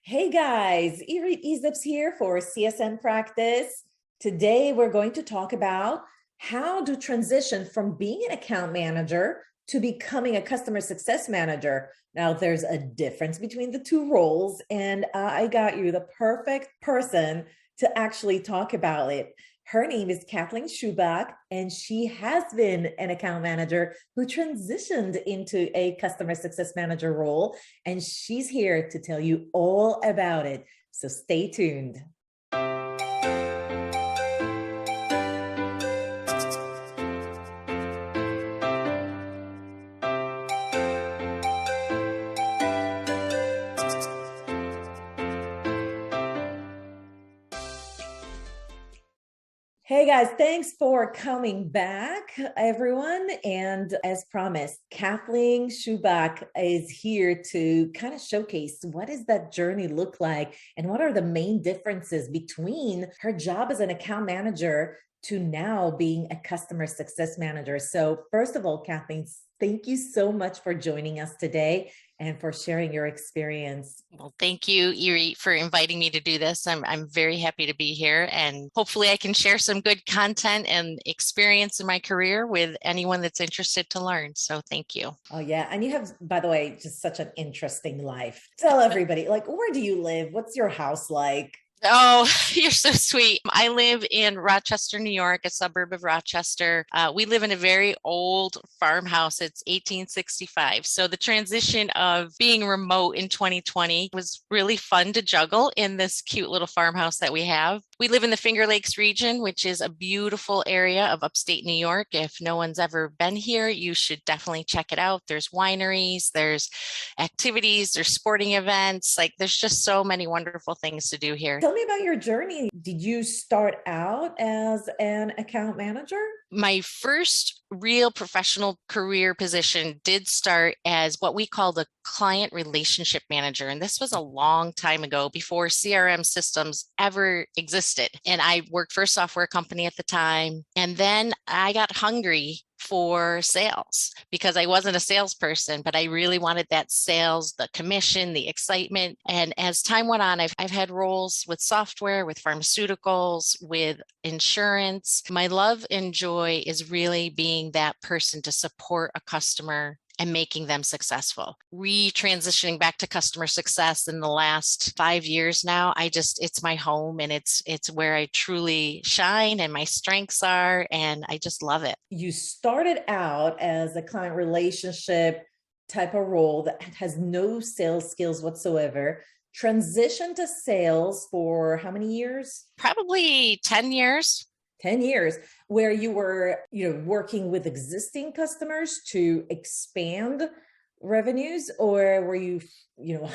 Hey guys, Erie Easeps here for CSM practice. Today we're going to talk about how to transition from being an account manager to becoming a customer success manager. Now, there's a difference between the two roles, and I got you the perfect person to actually talk about it. Her name is Kathleen Schubach, and she has been an account manager who transitioned into a customer success manager role, and she's here to tell you all about it. So stay tuned. Hey guys, thanks for coming back, everyone. And as promised, Kathleen Schubach is here to kind of showcase what does that journey look like and what are the main differences between her job as an account manager to now being a customer success manager. So first of all, Kathleen, thank you so much for joining us today and for sharing your experience. Well, thank you, Erie, for inviting me to do this. I'm very happy to be here, and hopefully I can share some good content and experience in my career with anyone that's interested to learn. So thank you. Oh yeah, and you have, by the way, just such an interesting life. Tell everybody, like, where do you live? What's your house like? Oh, you're so sweet. I live in Rochester, New York, a suburb of Rochester. We live in a very old farmhouse. It's 1865. So the transition of being remote in 2020 was really fun to juggle in this cute little farmhouse that we have. We live in the Finger Lakes region, which is a beautiful area of upstate New York. If no one's ever been here, you should definitely check it out. There's wineries, there's activities, there's sporting events. Like there's just so many wonderful things to do here. Tell me about your journey. Did you start out as an account manager? My first real professional career position did start as what we call the client relationship manager. And this was a long time ago before CRM systems ever existed. And I worked for a software company at the time. And then I got hungry for sales because I wasn't a salesperson, but I really wanted that sales, the commission, the excitement. And as time went on, I've had roles with software, with pharmaceuticals, with insurance. My love and joy is really being that person to support a customer and making them successful. Transitioning back to customer success in the last 5 years now, it's my home, and it's where I truly shine and my strengths are, and I just love it. You started out as a client relationship type of role that has no sales skills whatsoever. Transition to sales for how many years? Probably 10 years. 10 years, where you were, working with existing customers to expand revenues, or were you,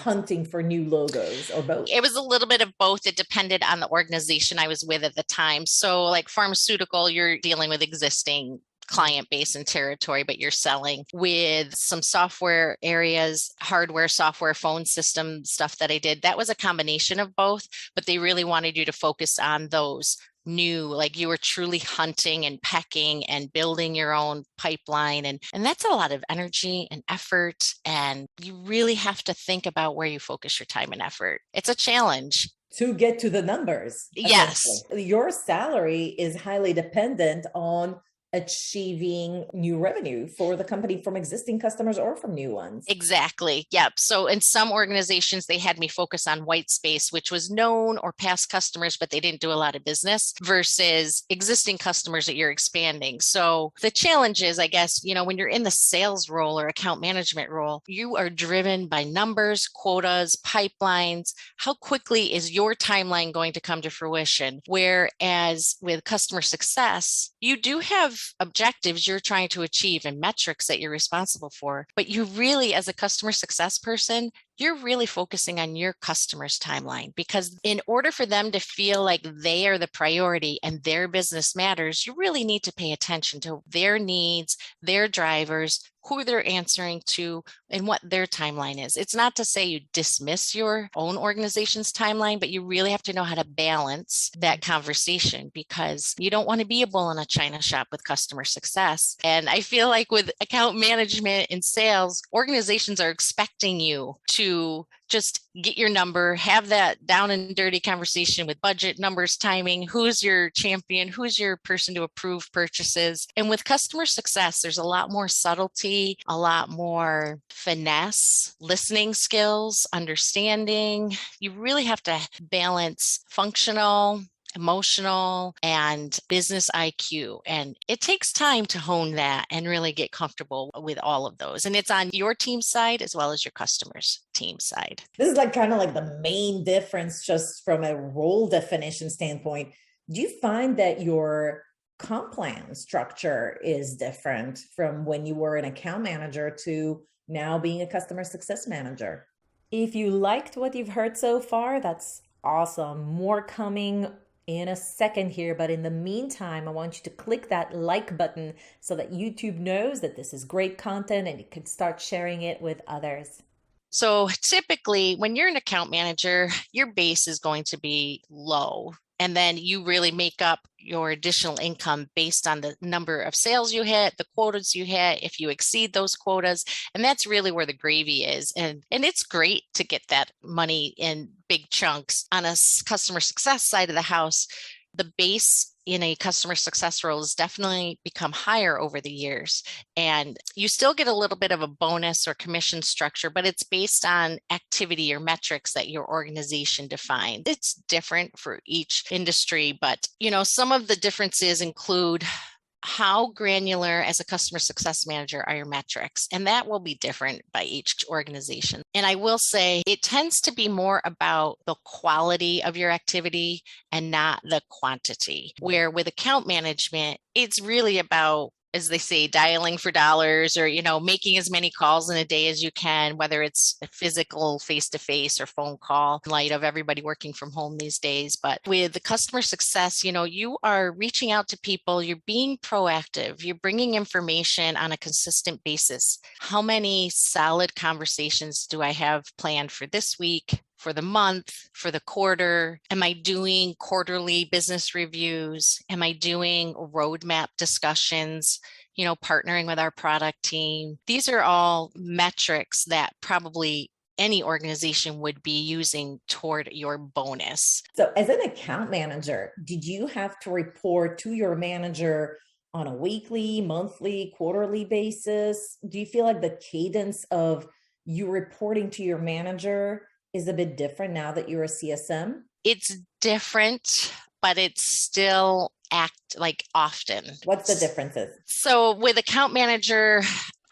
hunting for new logos, or both? It was a little bit of both. It depended on the organization I was with at the time. So like pharmaceutical, you're dealing with existing client base and territory, but you're selling. With some software areas, hardware, software, phone system stuff that I did, that was a combination of both, but they really wanted you to focus on those new, like you were truly hunting and pecking and building your own pipeline. And that's a lot of energy and effort. And you really have to think about where you focus your time and effort. It's a challenge. To get to the numbers. Yes. Your salary is highly dependent on achieving new revenue for the company from existing customers or from new ones. Exactly. Yep. So in some organizations, they had me focus on white space, which was known or past customers, but they didn't do a lot of business, versus existing customers that you're expanding. So the challenge is, I guess, when you're in the sales role or account management role, you are driven by numbers, quotas, pipelines. How quickly is your timeline going to come to fruition? Whereas with customer success, you do have objectives you're trying to achieve and metrics that you're responsible for, but you really, as a customer success person, you're really focusing on your customer's timeline, because in order for them to feel like they are the priority and their business matters, you really need to pay attention to their needs, their drivers, who they're answering to, and what their timeline is. It's not to say you dismiss your own organization's timeline, but you really have to know how to balance that conversation, because you don't want to be a bull in a china shop with customer success. And I feel like with account management and sales, organizations are expecting you to to just get your number, have that down and dirty conversation with budget, numbers, timing, who's your champion, who's your person to approve purchases. And with customer success, there's a lot more subtlety, a lot more finesse, listening skills, understanding. You really have to balance functional, emotional, and business IQ. And it takes time to hone that and really get comfortable with all of those. And it's on your team side as well as your customers' team side. This is like kind of like the main difference just from a role definition standpoint. Do you find that your comp plan structure is different from when you were an account manager to now being a customer success manager? If you liked what you've heard so far, that's awesome. More coming in a second here, but in the meantime, I want you to click that like button so that YouTube knows that this is great content and you can start sharing it with others. So typically when you're an account manager, your base is going to be low. And then you really make up your additional income based on the number of sales you hit, the quotas you hit, if you exceed those quotas. And that's really where the gravy is. And it's great to get that money in big chunks. On a customer success side of the house, the base in a customer success role has definitely become higher over the years. And you still get a little bit of a bonus or commission structure, but it's based on activity or metrics that your organization defines. It's different for each industry, but some of the differences include how granular as a customer success manager are your metrics? And that will be different by each organization. And I will say it tends to be more about the quality of your activity and not the quantity. Where with account management, it's really about, as they say, dialing for dollars or, making as many calls in a day as you can, whether it's a physical face-to-face or phone call, in light of everybody working from home these days. But with the customer success, you are reaching out to people, you're being proactive, you're bringing information on a consistent basis. How many solid conversations do I have planned for this week, for the month, for the quarter? Am I doing quarterly business reviews? Am I doing roadmap discussions? Partnering with our product team. These are all metrics that probably any organization would be using toward your bonus. So as an account manager, did you have to report to your manager on a weekly, monthly, quarterly basis? Do you feel like the cadence of you reporting to your manager is a bit different now that you're a CSM? It's different, but it's still often. What's the differences? So with account manager,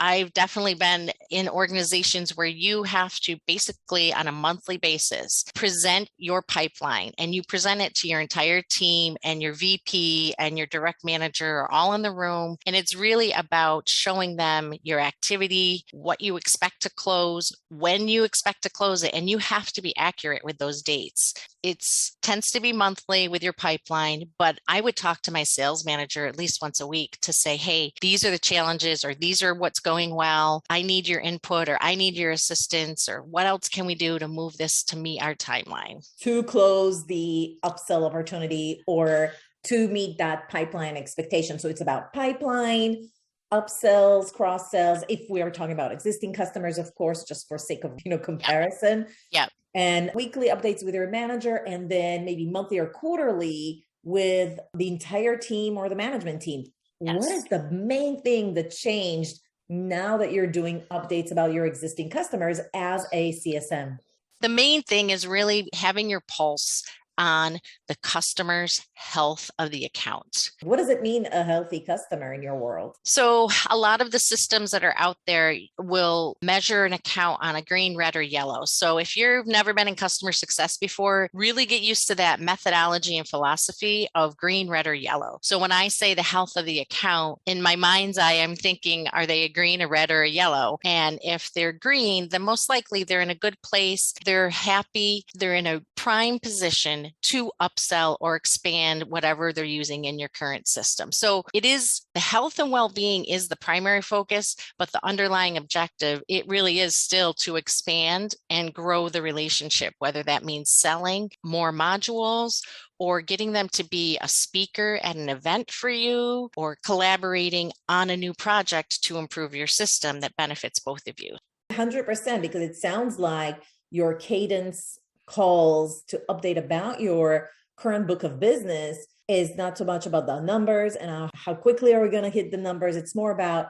I've definitely been in organizations where you have to basically on a monthly basis present your pipeline, and you present it to your entire team, and your VP and your direct manager are all in the room. And it's really about showing them your activity, what you expect to close, when you expect to close it. And you have to be accurate with those dates. It tends to be monthly with your pipeline, but I would talk to my sales manager at least once a week to say, hey, these are the challenges, or these are what's going well. I need your input, or I need your assistance, or what else can we do to move this to meet our timeline? To close the upsell opportunity or to meet that pipeline expectation. So it's about pipeline, upsells, cross sells. If we are talking about existing customers, of course, just for sake of comparison. Yeah. And weekly updates with your manager, and then maybe monthly or quarterly with the entire team or the management team. Yes. What is the main thing that changed now that you're doing updates about your existing customers as a CSM? The main thing is really having your pulse on the customer's health of the account. What does it mean, a healthy customer in your world? So a lot of the systems that are out there will measure an account on a green, red, or yellow. So if you've never been in customer success before, really get used to that methodology and philosophy of green, red, or yellow. So when I say the health of the account, in my mind's eye, I'm thinking, are they a green, a red, or a yellow? And if they're green, then most likely they're in a good place. They're happy. They're in a prime position to upsell or expand whatever they're using in your current system. So it is the health and well-being is the primary focus, but the underlying objective, it really is still to expand and grow the relationship, whether that means selling more modules or getting them to be a speaker at an event for you, or collaborating on a new project to improve your system that benefits both of you. 100%, because it sounds like your cadence calls to update about your current book of business is not so much about the numbers and how quickly are we going to hit the numbers. It's more about,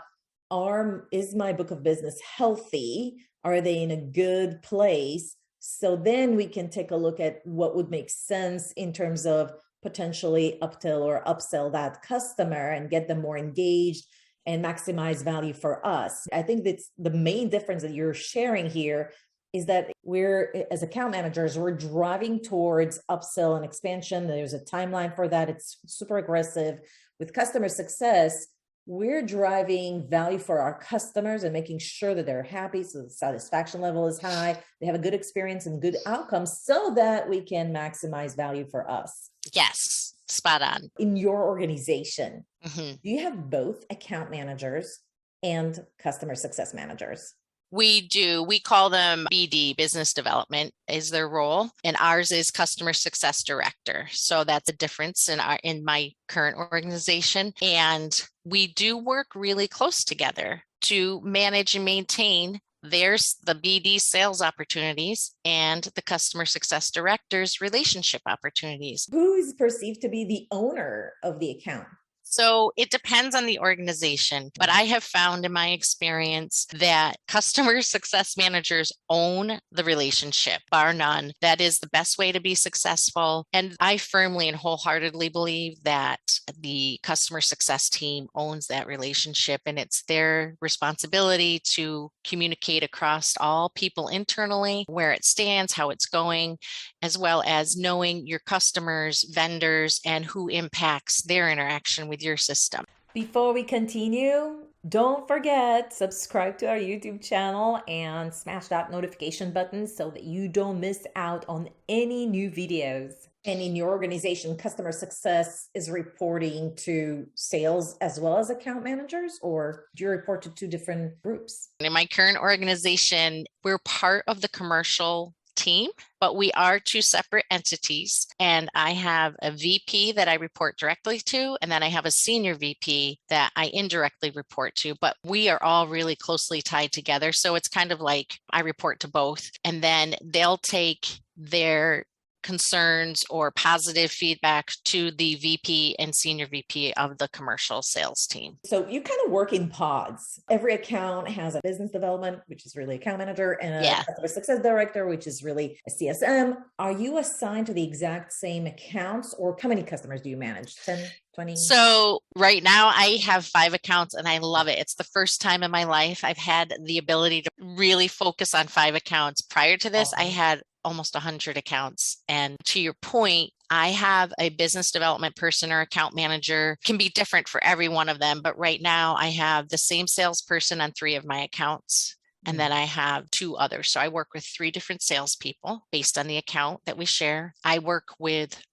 is my book of business healthy? Are they in a good place? So then we can take a look at what would make sense in terms of potentially upsell or upsell that customer and get them more engaged and maximize value for us. I think that's the main difference that you're sharing here, is that we're, as account managers, we're driving towards upsell and expansion. There's a timeline for that. It's super aggressive. With customer success, we're driving value for our customers and making sure that they're happy, so the satisfaction level is high, they have a good experience and good outcomes, so that we can maximize value for us. Yes, spot on. In your organization, do you have both account managers and customer success managers? We do. We call them BD, business development is their role, and ours is customer success director. So that's a difference in my current organization. And we do work really close together to manage and maintain there's the BD sales opportunities and the customer success director's relationship opportunities. Who is perceived to be the owner of the account? So it depends on the organization, but I have found in my experience that customer success managers own the relationship, bar none. That is the best way to be successful. And I firmly and wholeheartedly believe that the customer success team owns that relationship, and it's their responsibility to communicate across all people internally, where it stands, how it's going, as well as knowing your customers, vendors, and who impacts their interaction with your system. Before we continue, don't forget, subscribe to our YouTube channel and smash that notification button so that you don't miss out on any new videos. And in your organization, customer success is reporting to sales as well as account managers, or do you report to two different groups? In my current organization, we're part of the commercial team, but we are two separate entities. And I have a VP that I report directly to, and then I have a senior VP that I indirectly report to, but we are all really closely tied together. So it's kind of like I report to both, and then they'll take their concerns or positive feedback to the VP and senior VP of the commercial sales team. So you kind of work in pods. Every account has a business development, which is really account manager, and a customer success director, which is really a CSM. Are you assigned to the exact same accounts, or how many customers do you manage? 10, 20? So right now I have 5 accounts and I love it. It's the first time in my life I've had the ability to really focus on 5 accounts. Prior to this, I had almost 100 accounts. And to your point, I have a business development person or account manager. Can be different for every one of them, but right now I have the same salesperson on 3 of my accounts. And then I have 2 others. So I work with 3 different salespeople based on the account that we share. I work with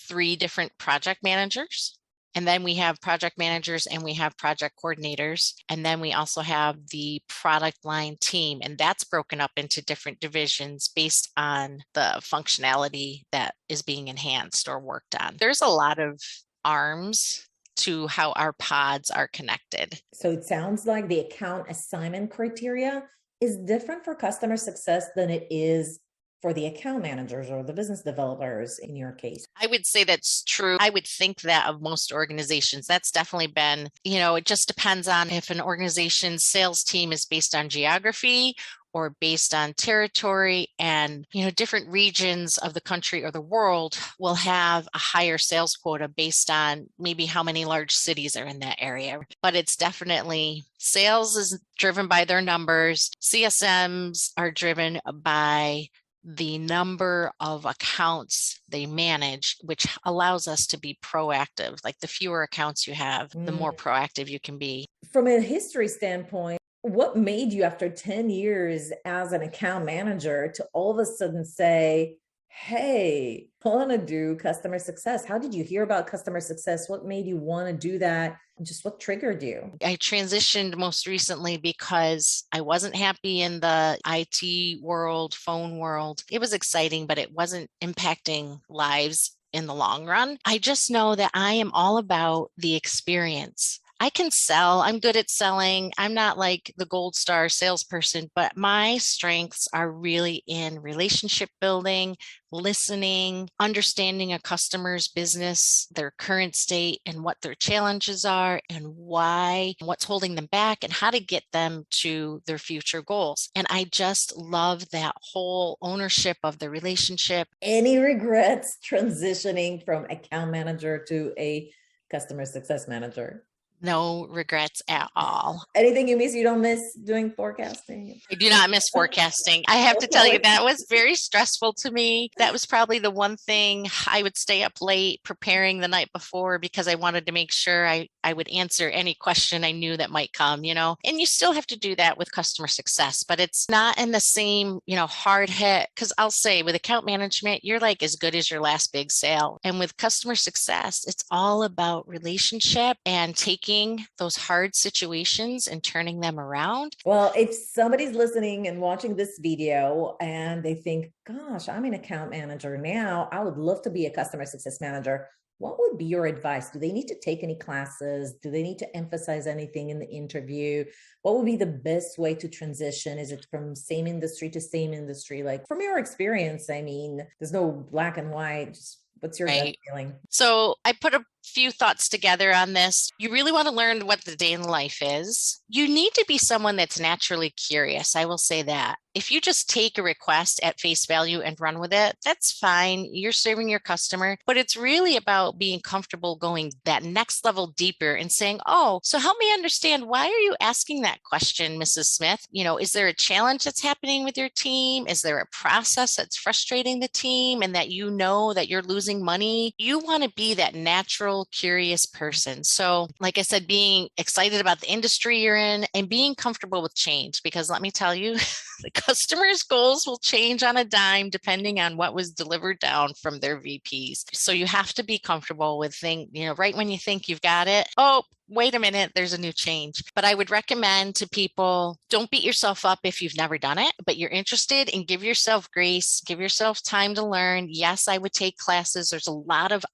3 different project managers. And then we have project managers and we have project coordinators. And then we also have the product line team. And that's broken up into different divisions based on the functionality that is being enhanced or worked on. There's a lot of arms to how our pods are connected. So it sounds like the account assignment criteria is different for customer success than it is for the account managers or the business developers in your case. I would say that's true. I would think that of most organizations. That's definitely been, it just depends on if an organization's sales team is based on geography or based on territory, and different regions of the country or the world will have a higher sales quota based on maybe how many large cities are in that area. But it's definitely, sales is driven by their numbers. CSMs are driven by the number of accounts they manage, which allows us to be proactive. Like the fewer accounts you have, the more proactive you can be. From a history standpoint, what made you, after 10 years as an account manager, to all of a sudden say, hey, I want to do customer success? How did you hear about customer success? What made you want to do that? Just what triggered you? I transitioned most recently because I wasn't happy in the IT world, phone world. It was exciting, but it wasn't impacting lives in the long run. I just know that I am all about the experience. I can sell. I'm good at selling. I'm not like the gold star salesperson, but my strengths are really in relationship building, listening, understanding a customer's business, their current state, and what their challenges are, and why, what's holding them back, and how to get them to their future goals. And I just love that whole ownership of the relationship. Any regrets transitioning from account manager to a customer success manager? No regrets at all. Anything you miss, you don't miss doing forecasting? I do not miss forecasting. I have to tell you, that was very stressful to me. That was probably the one thing. I would stay up late preparing the night before because I wanted to make sure I would answer any question I knew that might come, and you still have to do that with customer success, but it's not in the same, hard hit. Because I'll say with account management, you're like as good as your last big sale. And with customer success, it's all about relationship and taking those hard situations and turning them around. Well, if somebody's listening and watching this video and they think, gosh, I'm an account manager now, I would love to be a customer success manager, what would be your advice? Do they need to take any classes? Do they need to emphasize anything in the interview? What would be the best way to transition? Is it from same industry to same industry? Like from your experience, I mean, there's no black and white. Just what's your gut feeling? So I put a few thoughts together on this. You really want to learn what the day in life is. You need to be someone that's naturally curious. I will say that. If you just take a request at face value and run with it, that's fine. You're serving your customer, but it's really about being comfortable going that next level deeper and saying, oh, so help me understand, why are you asking that question, Mrs. Smith? Is there a challenge that's happening with your team? Is there a process that's frustrating the team and that that you're losing money? You want to be that natural, curious person. So like I said, being excited about the industry you're in and being comfortable with change, because let me tell you, the customer's goals will change on a dime depending on what was delivered down from their VPs. So you have to be comfortable with right when you think you've got it, oh, wait a minute, there's a new change. But I would recommend to people, don't beat yourself up if you've never done it, but you're interested, and give yourself grace, give yourself time to learn. Yes, I would take classes. There's a lot of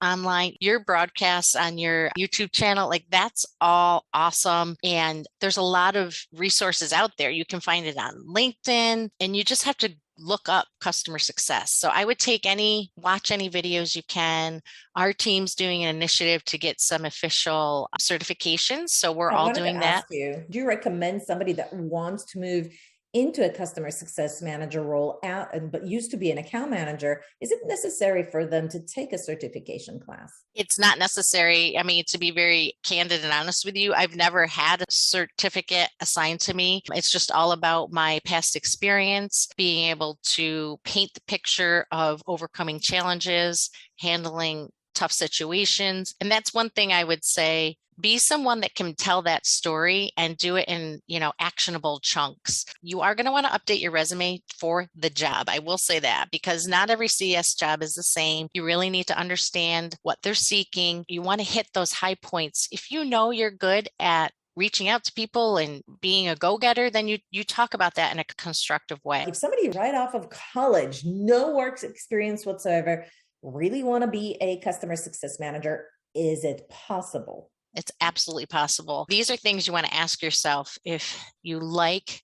your broadcasts on your YouTube channel, like that's all awesome. And there's a lot of resources out there. You can find it on LinkedIn, and you just have to look up customer success. So I would watch any videos you can. Our team's doing an initiative to get some official certifications. So we're all doing that. Do you recommend somebody that wants to move into a customer success manager role but used to be an account manager, is it necessary for them to take a certification class? It's not necessary. I mean, to be very candid and honest with you, I've never had a certificate assigned to me. It's just all about my past experience, being able to paint the picture of overcoming challenges, handling tough situations. And that's one thing I would say. Be someone that can tell that story and do it in, actionable chunks. You are going to want to update your resume for the job. I will say that, because not every CS job is the same. You really need to understand what they're seeking. You want to hit those high points. If you know you're good at reaching out to people and being a go-getter, then you talk about that in a constructive way. If somebody right off of college, no work experience whatsoever, really want to be a customer success manager, is it possible? It's absolutely possible. These are things you want to ask yourself. If you like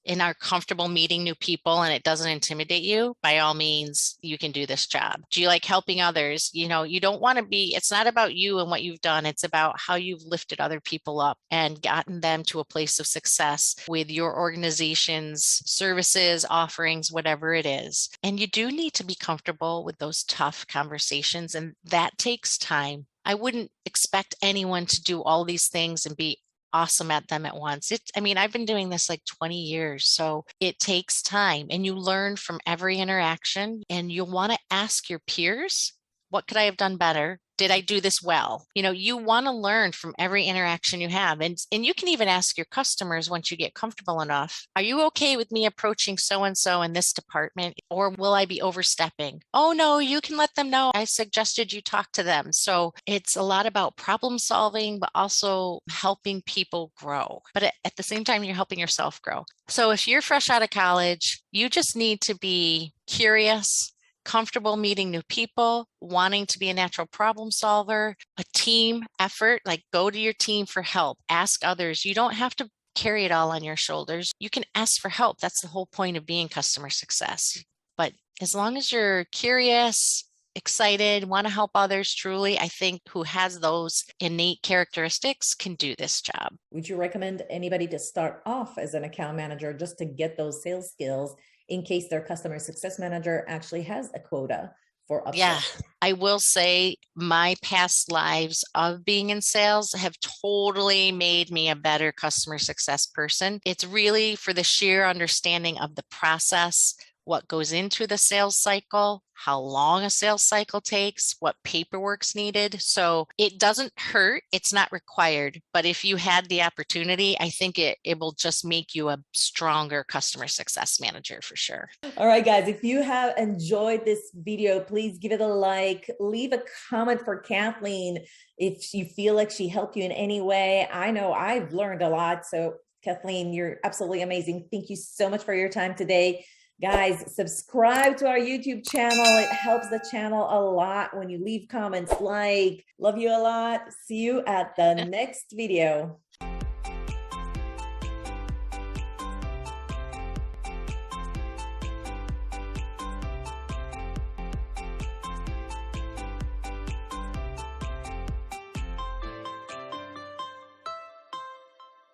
and are comfortable meeting new people and it doesn't intimidate you, by all means, you can do this job. Do you like helping others? You don't want to it's not about you and what you've done. It's about how you've lifted other people up and gotten them to a place of success with your organization's services, offerings, whatever it is. And you do need to be comfortable with those tough conversations, and that takes time. I wouldn't expect anyone to do all these things and be awesome at them at once. I've been doing this like 20 years, so it takes time, and you learn from every interaction, and you'll want to ask your peers, what could I have done better? Did I do this well? You want to learn from every interaction you have. And you can even ask your customers once you get comfortable enough, are you okay with me approaching so-and-so in this department, or will I be overstepping? Oh, no, you can let them know. I suggested you talk to them. So it's a lot about problem solving, but also helping people grow. But at the same time, you're helping yourself grow. So if you're fresh out of college, you just need to be curious, comfortable meeting new people, wanting to be a natural problem solver, a team effort, like go to your team for help, ask others. You don't have to carry it all on your shoulders. You can ask for help. That's the whole point of being customer success. But as long as you're curious, excited, want to help others truly, I think who has those innate characteristics can do this job. Would you recommend anybody to start off as an account manager just to get those sales skills in case their customer success manager actually has a quota for upsells? Yeah, I will say my past lives of being in sales have totally made me a better customer success person. It's really for the sheer understanding of the process, what goes into the sales cycle, how long a sales cycle takes, what paperwork's needed. So it doesn't hurt. It's not required. But if you had the opportunity, I think it will just make you a stronger customer success manager for sure. All right, guys, if you have enjoyed this video, please give it a like, leave a comment for Kathleen if you feel like she helped you in any way. I know I've learned a lot. So Kathleen, you're absolutely amazing. Thank you so much for your time today. Guys, subscribe to our YouTube channel. It helps the channel a lot when you leave comments. Love you a lot. See you at the next video.